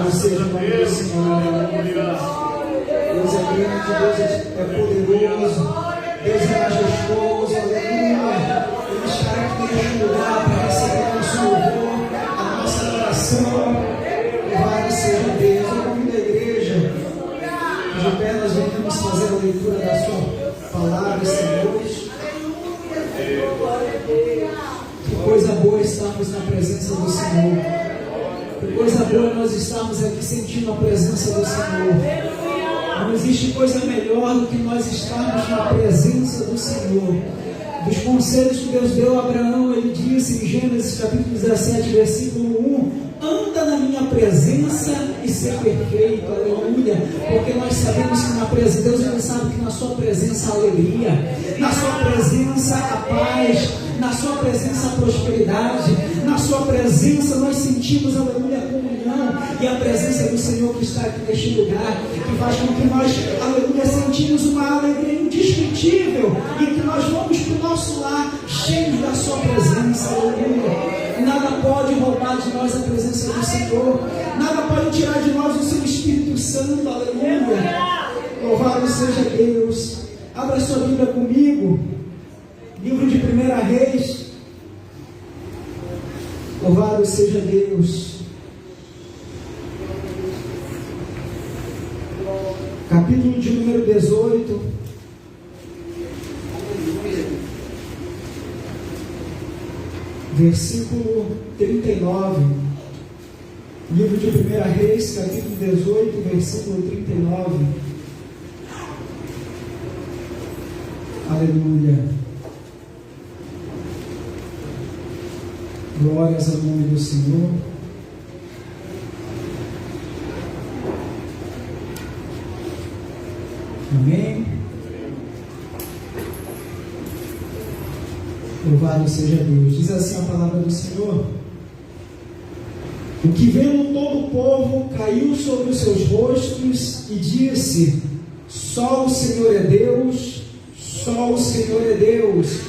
Louvado seja o nome do Senhor. Deus é grande, Deus é poderoso, Deus é majestoso, aleluia. Ele está aqui neste lugar para receber o nosso louvor, a nossa adoração. Louvado seja Deus. Eu convido a igreja, de pé nós venhamos fazer a leitura da sua palavra esta noite. Que coisa boa estarmos na presença do Senhor. Que coisa boa nós estamos aqui sentindo a presença do Senhor. Não existe coisa melhor do que nós estarmos na presença do Senhor. Dos conselhos que Deus deu a Abraão, ele disse em Gênesis capítulo 17, versículo 1: anda na minha presença e ser perfeito, aleluia. Porque nós sabemos que na presença, Deus ele sabe que na sua presença há alegria, na sua presença há paz, na sua presença há prosperidade, na sua presença nós sentimos, aleluia, a comunhão e a presença do Senhor que está aqui neste lugar, que faz com que nós, aleluia, sentimos uma alegria indescritível e que nós vamos para o nosso lar cheios da sua presença, aleluia. Nada pode roubar de nós a presença do Senhor, nada pode tirar de nós o seu Espírito Santo, aleluia. Louvado seja Deus. Abra sua Bíblia comigo, livro de 1 Reis. Louvado seja Deus. Capítulo de número 18. Versículo 39. Livro de 1 Reis, capítulo 18, versículo 39. Aleluia. Glórias ao nome do Senhor. Amém. Louvado seja Deus. Diz assim a palavra do Senhor: o que vendo todo o povo caiu sobre os seus rostos e disse: só o Senhor é Deus, só o Senhor é Deus.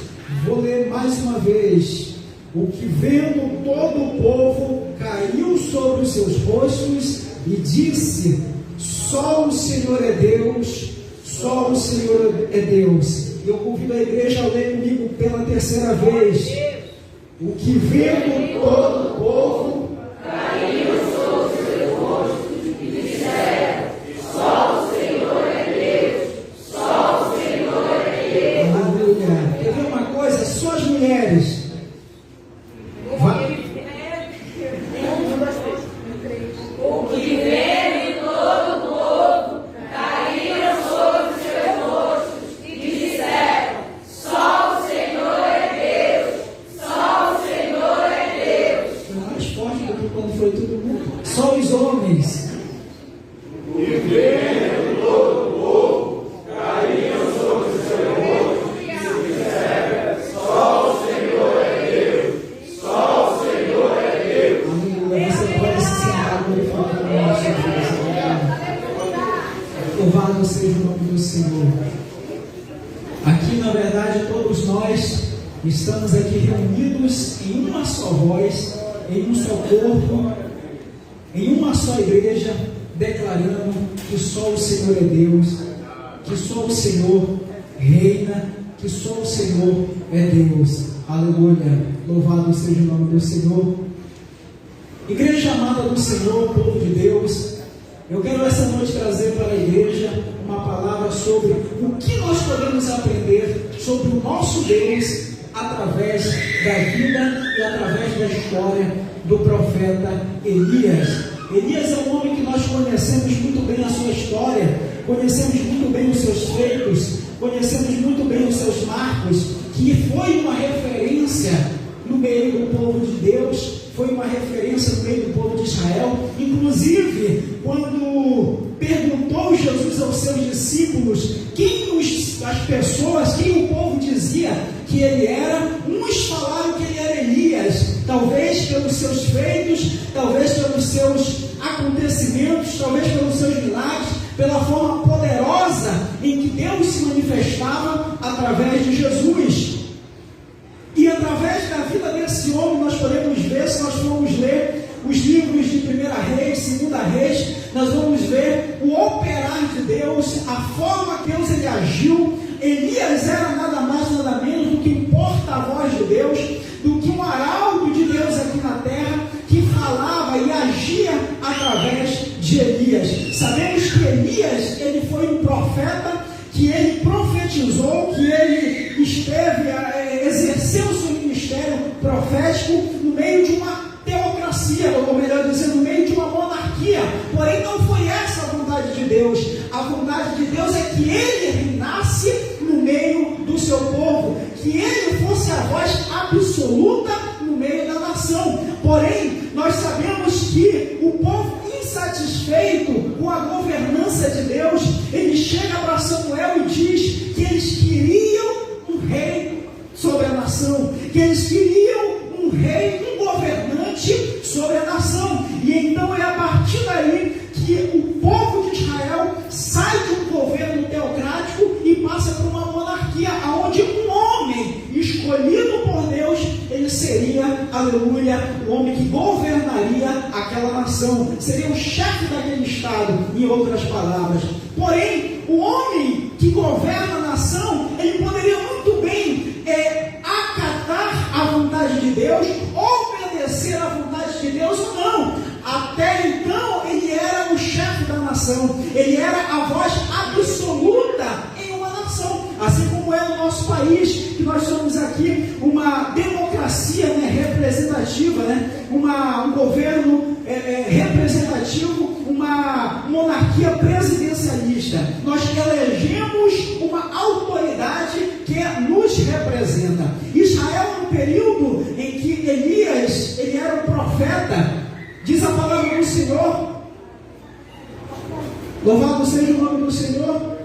Vou ler mais uma vez. O que vendo todo o povo caiu sobre os seus rostos e disse: só o Senhor é Deus, só o Senhor é Deus. Eu convido a igreja a ler comigo pela terceira vez. O que vendo todo o povo caiu sobre os seus rostos e disseram: só o Senhor é Deus, só o Senhor é Deus. Aleluia. Quer ver uma coisa? Só as mulheres. O que vendo todo o povo caíram sobre os seus rostos e disseram: só o Senhor é Deus, só o Senhor é Deus. Foi mais forte do que quando foi todo mundo. Só os homens. E vendo todo o povo caíram sobre os seus rostos e disseram: só o Senhor é Deus, só o Senhor é Deus. Aleluia. Você pode se sentar glorificando o nosso Deus. Louvado seja o nome do Senhor. Aqui, na verdade, todos nós estamos aqui reunidos em uma só voz, em um só corpo, em uma só igreja, declarando que só o Senhor é Deus, que só o Senhor reina, que só o Senhor é Deus. Aleluia. Louvado seja o nome do Senhor. Igreja amada do Senhor, povo de Deus, eu quero essa noite trazer para a igreja uma palavra sobre o que nós podemos aprender sobre o nosso Deus através da vida e através da história do profeta Elias. Elias é um homem que nós conhecemos muito bem a sua história, conhecemos muito bem os seus feitos, conhecemos muito bem os seus marcos, que foi uma referência no meio do povo de Deus, foi uma referência no meio do povo de Israel. Inclusive, quando perguntou Jesus aos seus discípulos quem as pessoas, quem o povo dizia que ele era, uns falaram que ele era Elias, talvez pelos seus feitos, talvez pelos seus acontecimentos, talvez pelos seus milagres, pela forma poderosa em que Deus se manifestava através de Jesus. E através da vida desse homem nós podemos ver, se nós formos ler os livros de 1 Reis, 2 Reis, nós vamos ver o operar de Deus, a forma que Deus ele agiu. Elias era nada mais, nada menos do que um porta-voz de Deus, do que um arauto de Deus aqui na terra, que falava e agia através de Elias. Sabemos que Elias, ele foi um profeta, que ele profetizou, que ele exerceu o seu ministério profético no meio de uma teocracia, ou melhor dizendo, no meio de uma monarquia. Porém, não foi essa a vontade de Deus. A vontade de Deus é que ele reinasse no meio do seu povo, que ele fosse a voz absoluta no meio da nação. Porém, nós sabemos que o povo insatisfeito com a governança de Deus, ele chega para Samuel e diz que eles queriam um rei sobre a nação, que eles queriam um rei, um governante sobre a nação. E então é a partir daí que o povo de Israel sai de um governo teocrático e passa para uma monarquia, onde um homem escolhido por Deus, ele seria, aleluia, o homem que governaria aquela nação, seria o chefe daquele estado, em outras palavras. Porém, o homem que governa a nação, ele poderia muito bem acatar a vontade de Deus, obedecer à vontade de Deus ou não. Até então, ele era o chefe da nação, ele era a voz absoluta em uma nação, assim como é no nosso país, que nós somos aqui uma democracia, representativa, um governo representativo, uma monarquia presidencialista. Nós elegemos uma autoridade que nos representa. Israel, no período em que Elias ele era um profeta, diz a palavra do Senhor, louvado seja o nome do Senhor,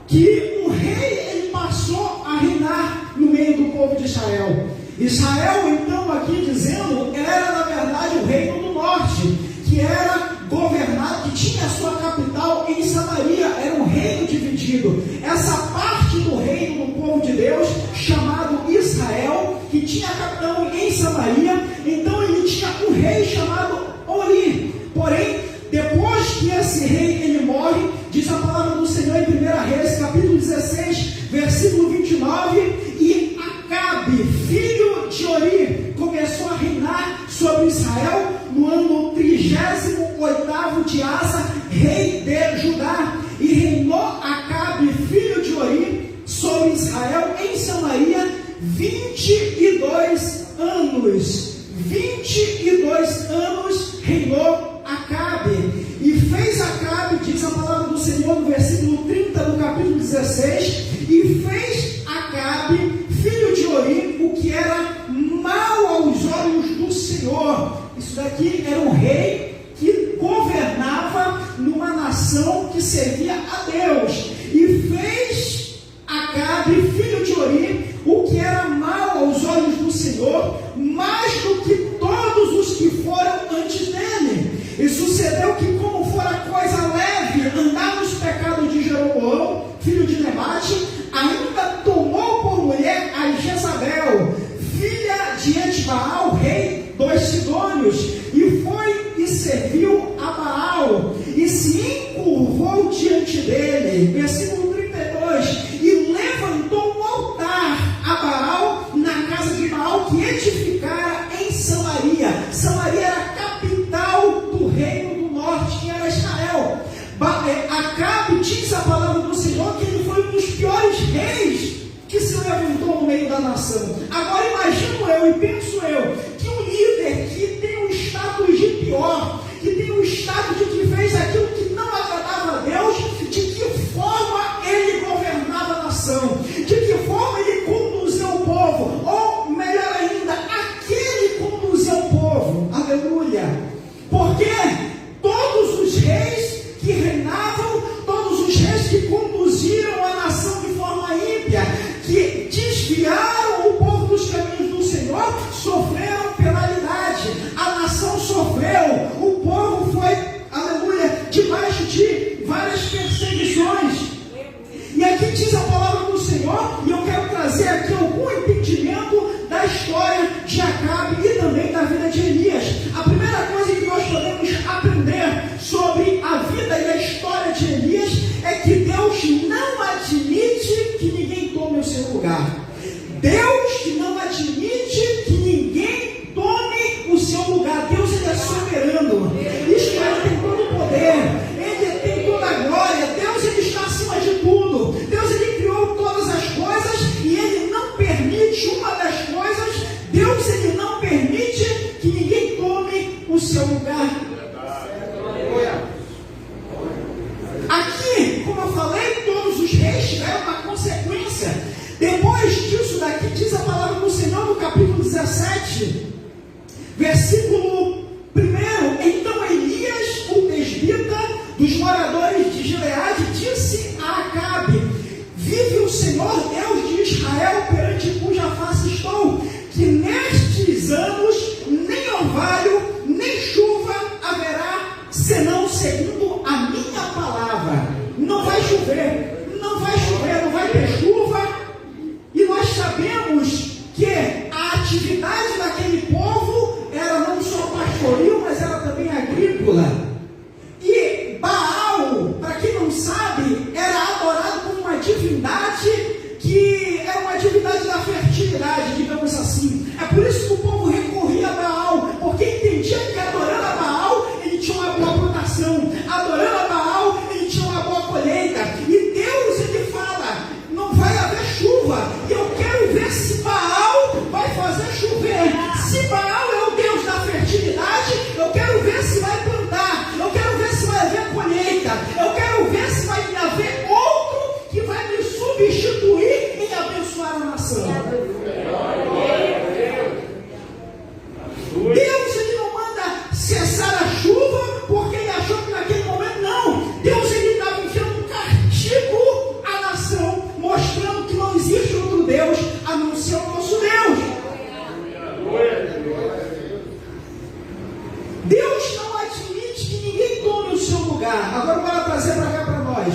que o rei ele passou a reinar no meio do povo de Israel. Israel, então, aqui dizendo, era na verdade o reino do norte, que era governado, que tinha a sua capital em Samaria, era um reino dividido. Essa parte do reino do povo de Deus, chamado Israel, que tinha a capital em Samaria, então ele tinha um rei chamado Ori. Porém, depois que esse rei ele morre, diz a palavra do Senhor em 1 Reis, capítulo 16, versículo 29, e Acabe, filho de Ori, começou a reinar sobre Israel no ano 38º de Asa, rei de Judá. E reinou Acabe, filho de Ori, sobre Israel em Samaria 22 anos. 22 anos reinou Acabe. E fez Acabe, diz a palavra do Senhor no versículo 30 do capítulo 16, e fez Acabe, filho de Ori, o que era mal aos olhos do Senhor. Isso daqui era um rei que governava numa nação que servia a Deus. E fez Acabe, filho de Ori, o que era mal aos olhos do Senhor, mais do que todos os que foram antes dele. E sucedeu que, como fora coisa leve andar nos pecados de Jeroboão, filho de Nebate, ainda tomou por mulher a Jezabel, filha de Etbaal, rei dos Sidônios, e foi e serviu a Baal, e se encurvou diante dele. Versículo 32, e levantou um altar a Baal na casa de Baal, que edificara em Samaria. Samaria era a capital do reino do norte, que era Israel. Acabe, diz a palavra do Senhor, que ele foi um dos piores reis que se levantou no meio da nação. Agora imagino eu e penso eu, que um líder que tem um status de pior, que tem um status de que fez aquilo que não agradava a Deus, de que forma ele governava a nação, de que forma ele conduziu o povo, ou melhor ainda, aquele conduziu o povo. Aleluia! Porque todos os reis que reinavam, todos os reis que conduziram a nação de forma ímpia, que desviaram o povo dos caminhos do Senhor, sofreram penalidade. A nação sofreu, o povo foi, aleluia, debaixo de várias perseguições. E aqui diz a palavra do Senhor, e eu quero trazer aqui algum entendimento da história de Acabe e também da vida de Elias. A primeira coisa que nós podemos aprender sobre a vida lugar. Deus não admite que ninguém tome o seu lugar. Deus, ele é soberano. Isto é, ele tem todo o poder. Ele tem toda a glória. Deus, ele está acima de tudo. Deus, ele criou todas as coisas e ele não permite uma das coisas. Deus, ele não permite que ninguém tome o seu lugar. Aqui, como eu falei, todos os reis tiveram uma consequência. Depois disso daqui, diz a palavra do Senhor no capítulo 17, versículo 1. Então Elias, o presbita dos moradores de Gileade, disse a Acabe: vive o Senhor Deus de Israel, perante cuja face estou, que nestes anos nem orvalho, nem chuva haverá, senão segundo a minha palavra. Não vai chover, não vai chover, não vai ter chuva. E nós sabemos que a atividade daquele povo era não só pastoril, mas era também agrícola. E Baal, para quem não sabe, era adorado como uma divindade que era uma divindade da fertilidade, digamos assim. É por isso que o povo recorria a Baal, porque entendia que adorando a Baal, ele tinha uma boa plantação, adorando a Baal, ele tinha uma boa colheita. E Deus, ele fala: não vai haver chuva, e eu quero ver se Baal vai fazer chover. Se Baal é o Deus da fertilidade, eu quero ver se vai plantar, eu quero ver se vai haver colheita, eu quero ver se vai haver outro que vai me substituir em abençoar a nação. Deus, ele não manda cessar a chuva porque ele achou que naquele momento, não. Deus, ele estava enviando um castigo à nação, mostrando que não existe outro Deus a não ser o nosso Deus. Deus não admite que ninguém tome o seu lugar. Agora bora trazer para cá para nós.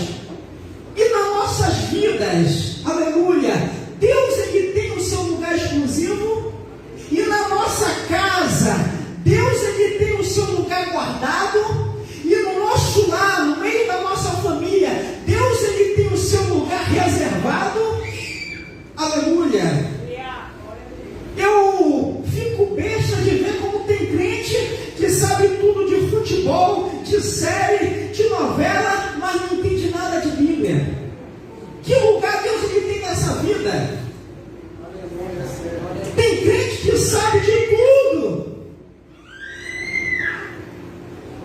E nas nossas vidas, aleluia, Deus, ele tem o seu lugar exclusivo. E na nossa casa, Deus, ele tem o seu lugar guardado. E no nosso lar, no meio da nossa família, Deus, ele tem o seu lugar reservado. Aleluia. Eu fico besta de ver como tem crente que sabe tudo de futebol, de série, de novela, mas não entende nada de Bíblia. Que lugar Deus, ele tem nessa vida? Tem crente que sabe de tudo,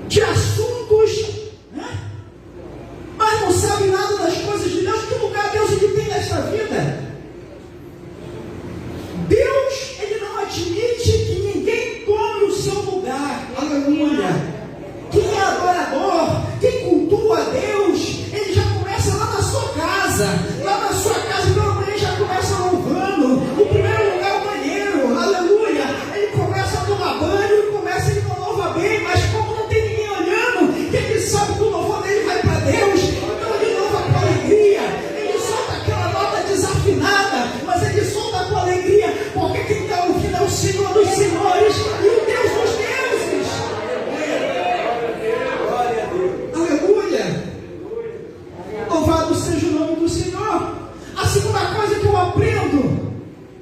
de assuntos, né? Mas não sabe nada das coisas de Deus. Que lugar Deus, ele tem nessa vida? Deus, ele não admite que ninguém tome o seu lugar. Aleluia. Quem é adorador, quem cultua a Deus, ele já começa lá na sua casa. Lá na sua casa, pela manhã, já começa louvando. O primeiro lugar é o banheiro. Aleluia. Ele começa a tomar banho, ele não louva bem, mas como não tem ninguém olhando, ele sabe que o louvor dele vai para Deus, então ele louva com alegria. Ele solta aquela nota desafinada, mas ele solta com alegria, porque quem está ouvindo é o Senhor dos Senhores e o Deus dos deuses. Aleluia. Louvado seja o nome do Senhor. A segunda coisa que eu aprendo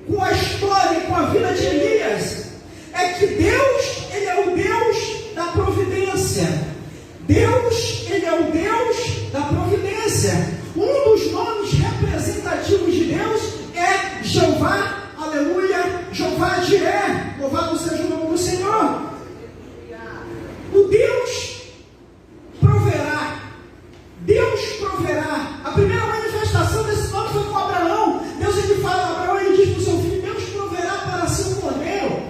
com a história e com a vida de Elias é que Deus, ele é o Deus da providência. Deus, ele é o Deus da providência. Um dos nomes representativos de Deus é Jeová, aleluia, Jeová Jiré. Louvado seja o nome do Senhor. O Deus proverá. Deus proverá. A primeira manifestação desse nome foi com Abraão. Deus, ele fala a Abraão, ele diz para o seu filho: Deus proverá para seu cordeiro.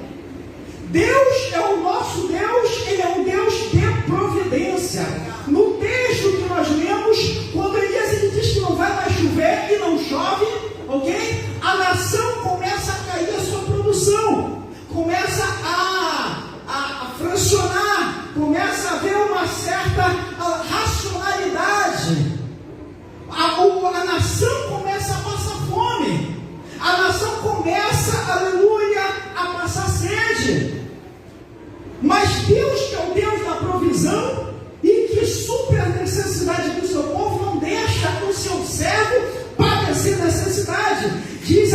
Deus é o nosso Deus, ele é um Deus de providência. No texto que nós lemos, quando Elias, ele diz que não vai mais chover e não chove, ok? A nação começa a cair a sua produção, começa a funcionar, começa a haver uma certa racionalidade. A nação começa a passar fome, a nação começa, aleluia, a passar sede. Mas Deus, que é o Deus da provisão e que supre a necessidade do seu povo, não deixa o seu servo padecer necessidade. Diz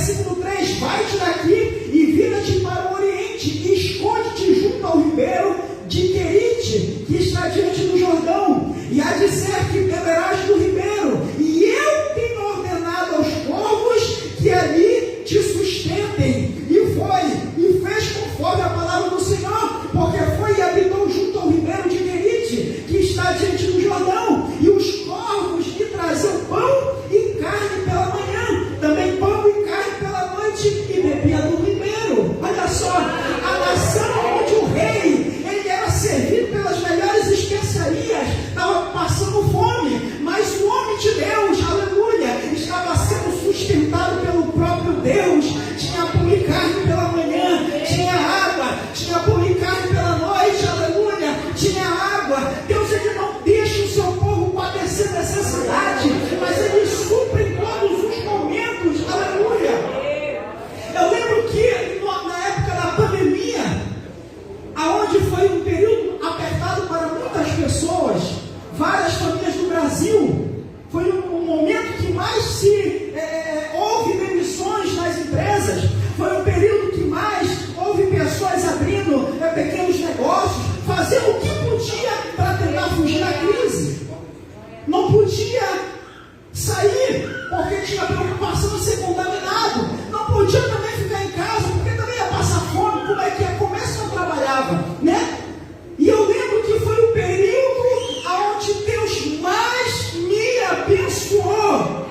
versículo 3: vai-te daqui e vira-te para o oriente, e esconde-te junto ao ribeiro de Querite, que está diante do Jordão, e há de ser que beberás do ribeiro, e eu tenho ordenado aos corvos que ali te sustentem. E foi, e fez conforme a palavra do Senhor, porque foi e habitou junto ao ribeiro de Querite, que está diante do Jordão, e os corvos lhe traziam pão e carne pela manhã, também pão e carne pela noite, e bebia do ribeiro. Olha só, a nação onde o rei, ele era servido pelas melhores especiarias, estava passando fome, mas o homem de Deus, aleluia, estava sendo sustentado pelo próprio Deus. Tinha pão e carne pela manhã, tinha água, tinha pão e carne pela noite, aleluia, tinha água. Deus, ele não deixa o seu povo padecer necessidade, mas ele supre em todos os momentos, aleluia. Eu lembro que na época da pandemia, aonde foi um período apertado para muitas pessoas, várias famílias do Brasil, foi um momento que mais houve demissões nas empresas, foi um período que mais houve pessoas abrindo pequenos negócios, fazendo o que podia para tentar fugir da crise. Não podia sair porque tinha preocupação de ser contaminado, não podia também ficar em casa porque também ia passar fome. Como é que ia comer se não trabalhava, né? E eu lembro que foi o período onde Deus mais me abençoou.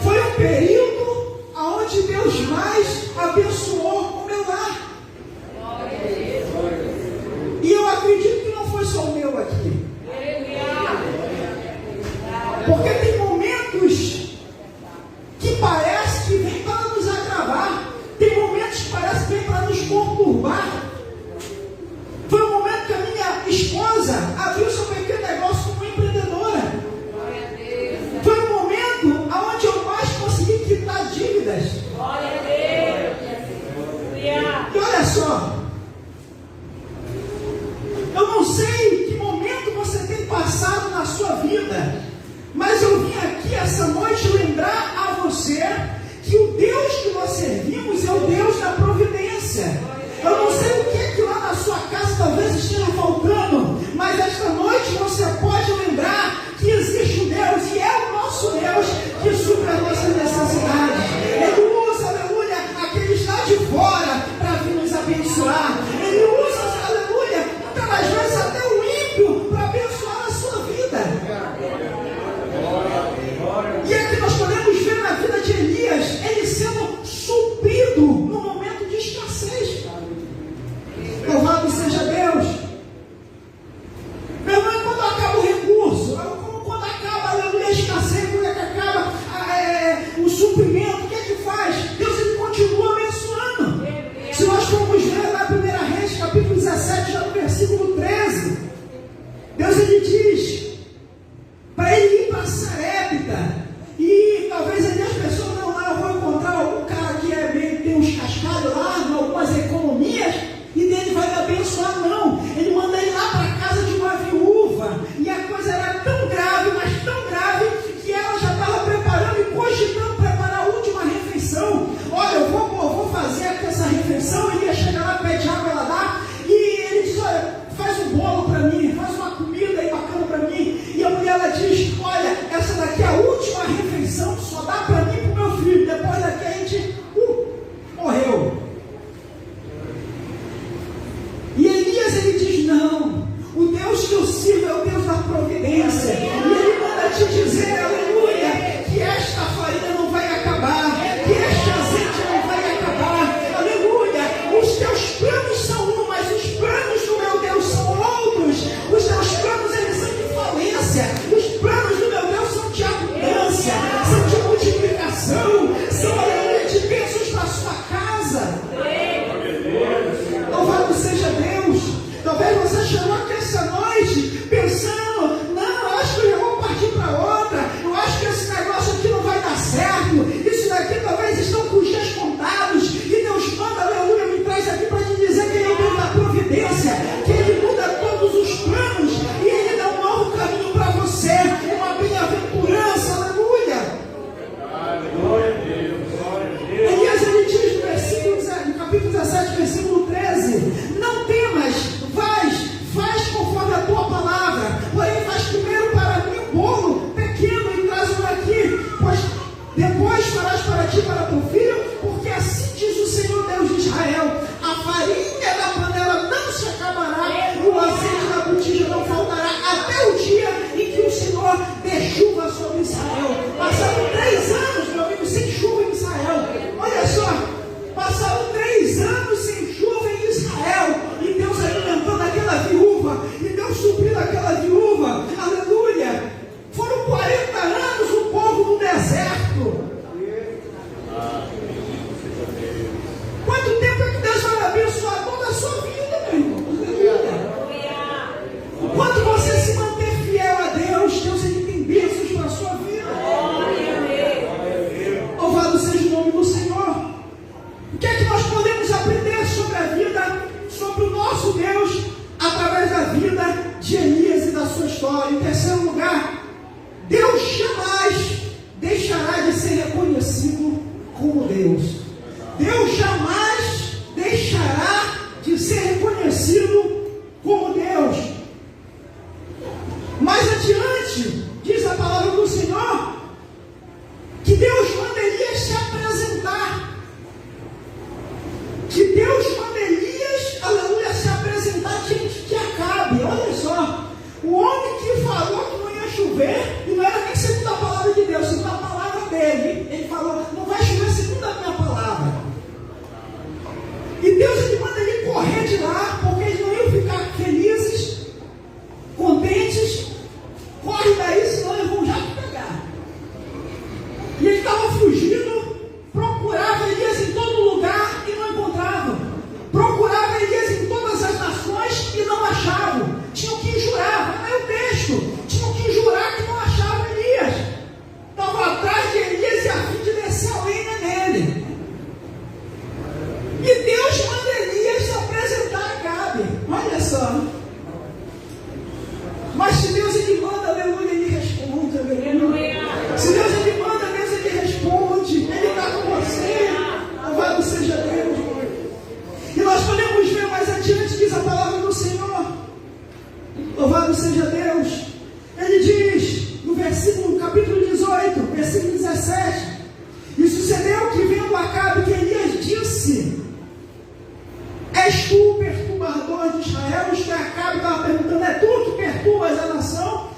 Foi um período onde Deus mais abençoou o meu lar. E eu acredito que não foi só o meu aqui. Porque tem momentos que parece que vem para nos agravar. Tem momentos que parece que vem para nos conturbar. Foi um momento que a minha esposa abriu seu pequeno negócio como empreendedora. Foi um momento onde eu mais consegui quitar dívidas. E olha só, eu não sei que momento você tem passado na sua vida, mas eu vim aqui essa noite lembrar a você que o Deus que nós servimos é o Deus da providência. Eu não sei o que é que lá na sua casa talvez esteja faltando, mas esta noite você pode lembrar que existe um Deus, e é o nosso Deus que supre as nossas necessidades. Ele usa, aleluia, aquele está de fora para vir nos abençoar. Ele usa, aleluia, muitas das vezes até o ímpio para abençoar a sua vida. E é que nós podemos ver na vida de Elias, ele sendo suprido no momento de escassez. Louvado seja Deus. para ti e para teu filho, porque assim diz o Senhor Deus de Israel: a farinha da panela não se acabará, o azeite da botija não faltará, até o dia em que o Senhor dê chuva sobre Israel. Passaram 3 anos, meu amigo, sem chuva em Israel. Olha só, passaram 3 anos sem chuva em Israel, e Deus alimentando aquela viúva, e Deus suprindo aquela viúva. Aleluia! Foram 40 anos o povo no deserto. Quanto tempo é que Deus vai abençoar toda a sua vida, meu irmão? Quanto você se manter fiel a Deus, Deus ele tem bênçãos para a sua vida. Louvado seja o nome do Senhor. O que é que nós podemos aprender sobre a vida, sobre o nosso Deus, através da vida de Elias e da sua história? Em terceiro lugar, Deus jamais deixará de ser reconhecido como Deus. Deus jamais deixará de ser reconhecido como Deus. Mais adiante, diz a palavra do Senhor, que Deus manda Elias se apresentar. Que Deus manda Elias, aleluia, se apresentar diante de Acabe. Olha só, o homem que falou que não ia chover, e não era nem segundo a palavra de Deus, segundo a palavra dele. Ele falou: não vai chover segundo a minha palavra. E Deus ele manda ele correr de lá, porque eles não iam ficar felizes, contentes. Corre daí, senão eles vão já te pegar. E ele estava fugindo, procurava Elias em todo lugar e não encontrava. Procurava Elias em todas as nações e não achavam. Tinham que jurar, vai ler o texto. Tinham que jurar que não achavam Elias. Estavam atrás de Elias e a fim de descer a lenha nele. E Deus manda Elias se apresentar a Acabe. Olha só. Mas se Deus ele manda, aleluia, ele responde, aleluia. Se Deus ele manda, Deus ele responde. Ele está com você. Louvado seja Deus. E nós podemos ver mais adiante, diz a palavra do Senhor. Louvado seja Deus. Ele diz, no capítulo 18, versículo 17: e sucedeu que, vendo Acabe, que Elias disse: és tu o perturbador de Israel? Isto é, Acabe estava perguntando: é tu que perturbas a nação?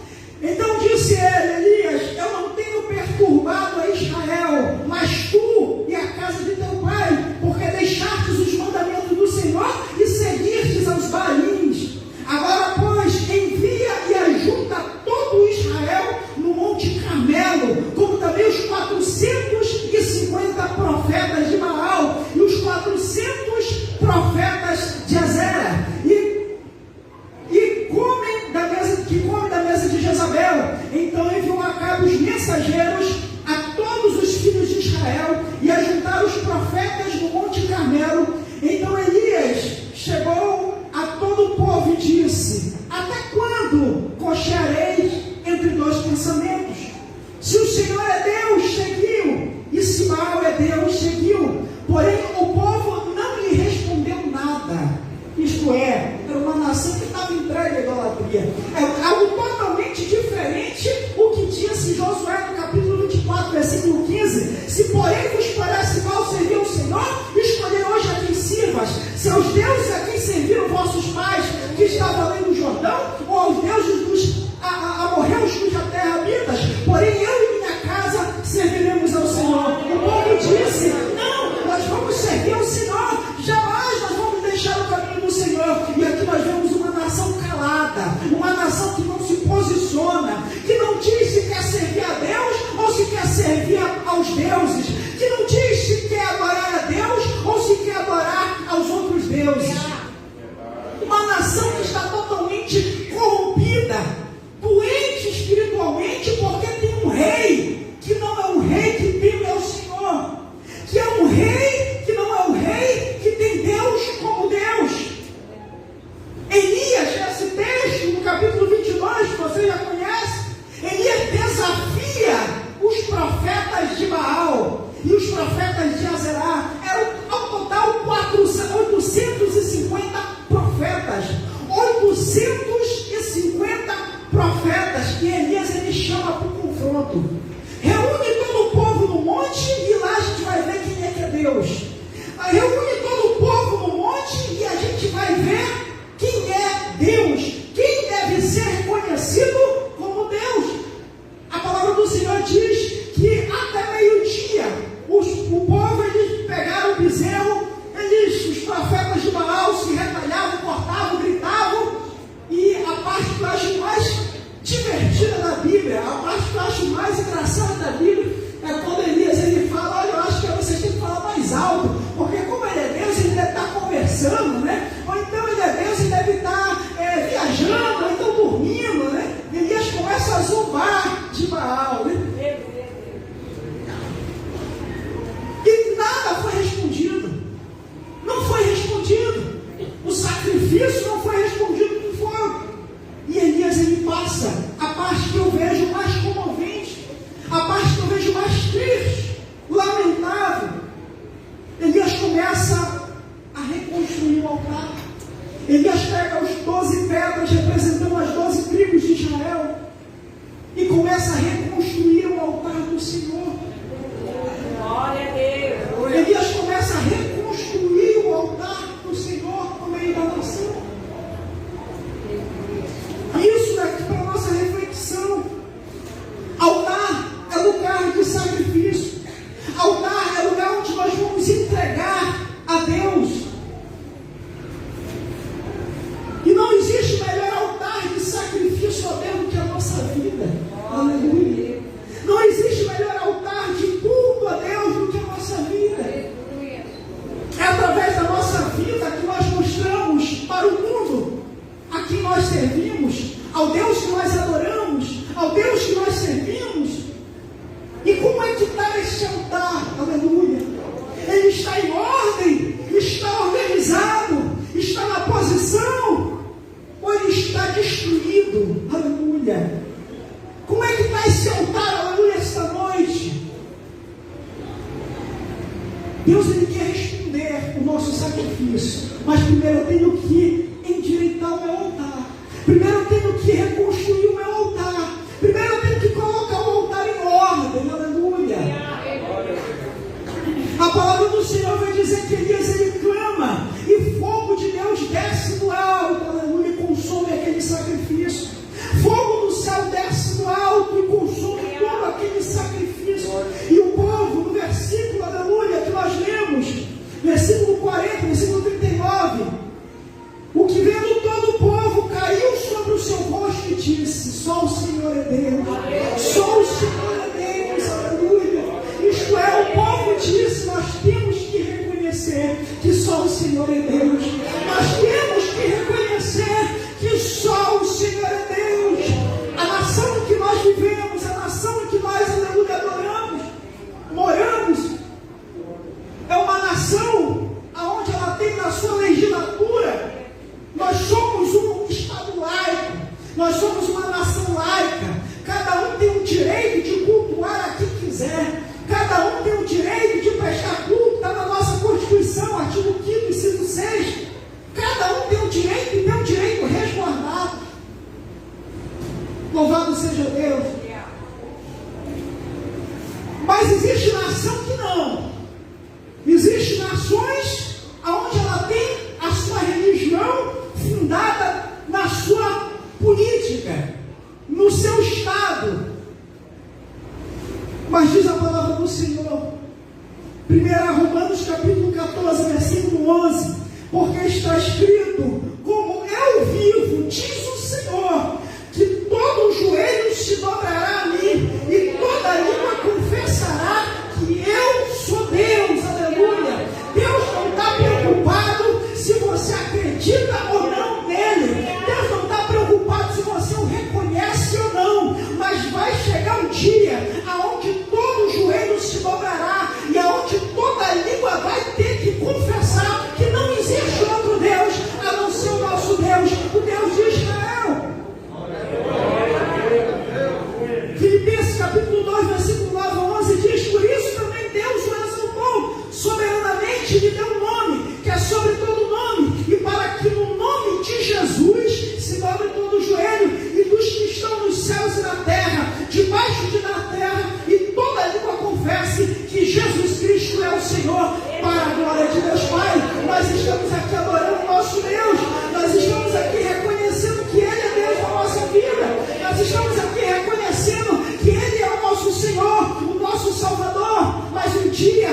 Então disse ele: Elias, eu não tenho perturbado a Israel, mas tu e a casa de teu pai, porque deixastes os mandamentos do Senhor e seguistes aos Baalins. Agora, pois, envia e ajunta todo Israel no Monte Carmelo, como também os 450 profetas de Baal e os 400 profetas de Azera, que comem da mesa de Jezabel. Então enviou Acabe os mensageiros a todos os filhos de Israel e ajuntaram os profetas no Monte Carmelo. Então Elias chegou a todo o povo e disse: até quando cocheareis entre dois pensamentos? Se o Senhor é Deus, seguiu, e se Baal é Deus, seguiu. Porém o povo não lhe respondeu nada. Isto é, era uma nação que estava entregue à idolatria. É algo totalmente diferente o que disse Josué no capítulo 24, versículo 15: se porém vos parece mal servir ao Senhor, escolher hoje a quem sirvas, seus deuses a quem serviram vossos pais, que estavam além do Jordão, ou aos deuses dos amorreus cuja terra habitas. Porém eu e minha casa serviremos ao Senhor. O povo disse: não, nós vamos servir ao Senhor, jamais nós vamos deixar o caminho do Senhor. E aqui nós vemos uma nação calada, uma nação que não se posiciona, que não diz se quer servir a Deus ou se quer servir aos deuses, que não diz se quer adorar a Deus ou se quer adorar aos outros deuses. Uma nação que está totalmente corrompida, doente espiritualmente, porque tem um rei que não é um rei que teme ao Senhor, que é um rei que não é um rei que tem Deus como Deus. Elias, nesse texto, no capítulo 22, que você já conhece, Elias desafia os profetas de Baal e os profetas de Azerá. Eram ao total 850 profetas. 850 profetas que Elias ele chama para o confronto. Reúne todo o povo no monte e lá nada foi respondido. Não foi respondido. O sacrifício não foi respondido com fogo. E Elias, ele passa a parte que eu vejo mais comovente, a parte que eu vejo mais triste, lamentável. Elias começa a reconstruir o altar. Elias pega os 12 pedras representando as 12 tribos de Israel e começa a reconstruir o altar do Senhor. Glória a Deus. Elias começa a reconstruir o altar do Senhor no meio da nação. Isso é para a nossa reflexão. Altar é lugar de sacrifício. Altar é lugar onde nós vamos entregar a Deus. E não existe melhor altar de sacrifício a Deus do que a nossa vida. Aleluia. Não existe melhor altar de culto a Deus do que a nossa vida. É através da nossa vida que nós mostramos para o mundo a quem nós servimos, ao Deus que nós adoramos, ao Deus que nós servimos. E como é que está esse altar? Aleluia. Ele está em ordem, está organizado, está na posição, ou ele está destruído? Aleluia. Como é que está esse altar? Aleluia, esta noite. Deus, ele quer responder o nosso sacrifício, mas primeiro eu tenho que endireitar o meu altar. Primeiro eu tenho que reconstruir o meu altar. Primeiro eu tenho que colocar o altar em ordem. Aleluia. A palavra do Senhor vai dizer que Elias, ele clama e fogo de Deus desce do alto. Aleluia, e consome aquele sacrifício. Fogo do céu desce do alto e consome todo aquele sacrifício. E o povo, no versículo, aleluia, que nós lemos, versículo 40, versículo 39, o que vendo todo o povo caiu sobre o seu rosto e disse: só o Senhor é Deus, só o Senhor é Deus, aleluia. Isto é, o povo disse: nós temos que reconhecer que só o Senhor é Deus, nós temos que reconhecer que só o Senhor é Deus. A nação em que nós vivemos, a nação em que nós, aleluia, adoramos, moramos, é uma nação onde ela tem na sua legislatura, nós somos um Estado laico, nós somos uma nação laica, cada um tem o direito de cultuar a quem quiser, cada um tem o direito de prestar culto, está na nossa Constituição, artigo 5º, inciso 6, cada um tem o direito e tem o direito resguardado. Louvado seja Deus. Mas existe nação que não. Existem nações onde ela tem a sua religião fundada na sua política, no seu Estado. Mas diz a palavra do Senhor, 1 Romanos capítulo 14, versículo 11, porque está escrito: como eu vivo, diz o Senhor, que todo joelho se dobrará a mim e toda língua confessará que eu sou Deus. Aleluia. Deus não está preocupado se você acredita ou não nele. Deus não está preocupado se você o reconhece ou não. Mas vai chegar um dia aonde todo joelho se dobrará e aonde toda língua vai ter que confessar que não existe outro Deus a não ser o nosso Deus, o Deus de Israel. Filipenses capítulo 2, versículo 9 a 11 diz: por isso também Deus o exaltou soberanamente e lhe deu um nome que é sobre todo nome, e para que no nome de Jesus se dobre todo o joelho, e dos que estão nos céus e na terra, debaixo de da terra, e toda língua confesse que Jesus Cristo é o Senhor, para a glória de Deus Pai. Nós estamos aqui adorando o nosso Deus, nós estamos aqui reconhecendo que Ele é Deus na nossa vida, nós estamos aqui reconhecendo que Ele é o nosso Senhor, o nosso Salvador. Mas um dia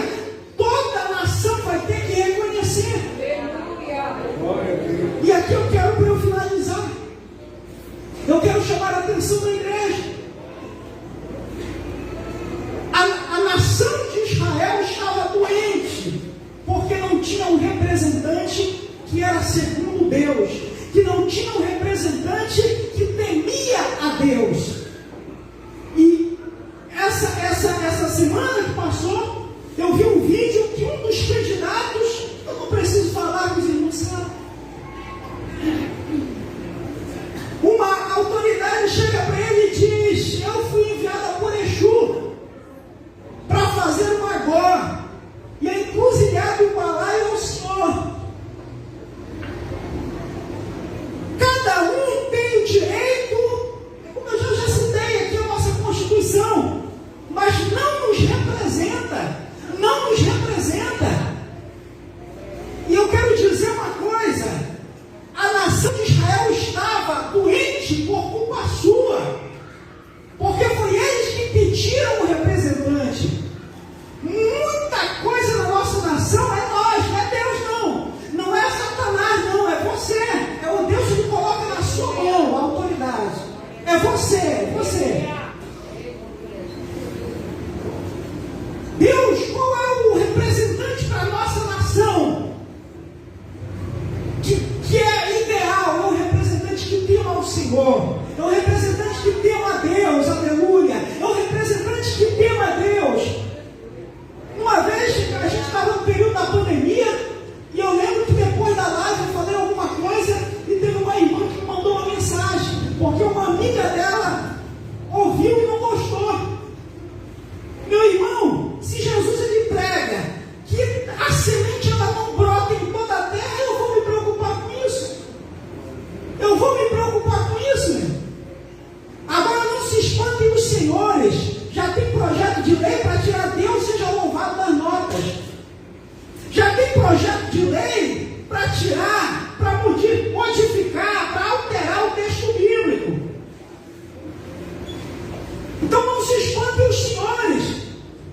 toda a nação vai ter que reconhecer. E aqui eu quero, para eu finalizar, eu quero chamar a atenção da igreja. A nação de Israel estava doente, porque não tinha um representante vídeo que um dos candidatos, eu não preciso falar, os irmãos sabem, uma autoridade chega para ele e diz: eu fui enviada por Exu para fazer uma agó, e a encruzilhada do balaio é o Senhor. Cada um tem o direito, como eu já citei aqui a nossa Constituição, mas não nos representa, não nos representa. E eu quero dizer uma coisa: a nação de Israel estava doente por culpa sua, porque foi eles que pediram o representante. Muita coisa na nossa nação é nós, não é Deus não. Não é Satanás não, é você. É o Deus que coloca na sua mão a autoridade. É você, você. Deus, qual é o representante para a nossa nação? Que é ideal, é o representante que tema ao Senhor. É o representante que tema a Deus, aleluia. É o representante que tema a Deus. Uma vez a gente estava no período da pandemia, e eu lembro que depois da live eu falei alguma coisa e teve uma irmã que me mandou uma mensagem, porque uma amiga dela ouviu e não gostou. Meu irmão, se Jesus ele prega que a semente ela não brota em toda a terra, eu vou me preocupar com isso. Eu vou me preocupar com isso, né? Agora não se espantem os senhores, já tem projeto de lei para tirar Deus seja louvado das notas. Já tem projeto de lei para tirar, para modificar, para alterar o texto bíblico. Então não se espantem os senhores.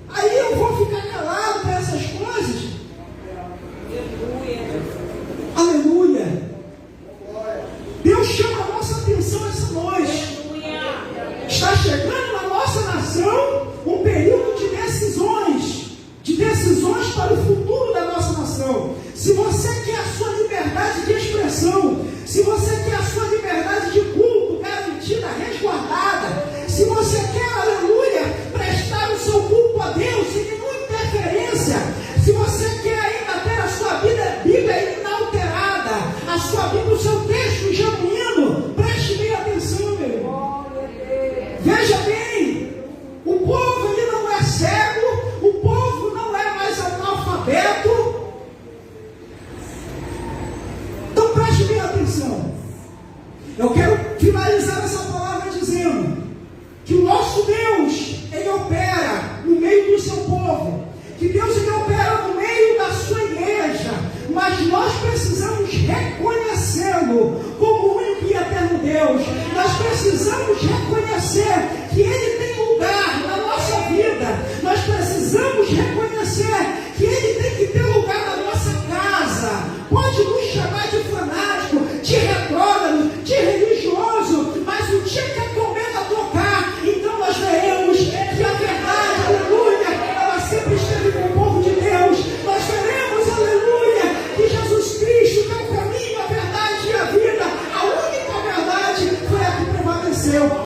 Aí eu vou ficar calado para essas coisas. Aleluia. Deus chama a nossa atenção essa noite. Está chegando na nossa nação um período de decisões para o futuro da nossa nação. Se você quer a sua liberdade de expressão, se você quer a sua liberdade de culto garantida, resguardada, se você quer, aleluia, prestar o seu culto a Deus sem nenhuma interferência, se você quer ainda ter a sua Bíblia inalterada, a sua Bíblia, o seu texto genuíno, preste bem atenção, meu irmão. Veja bem, o povo ele não é cego, o povo não é mais analfabeto. Então preste bem atenção. Eu quero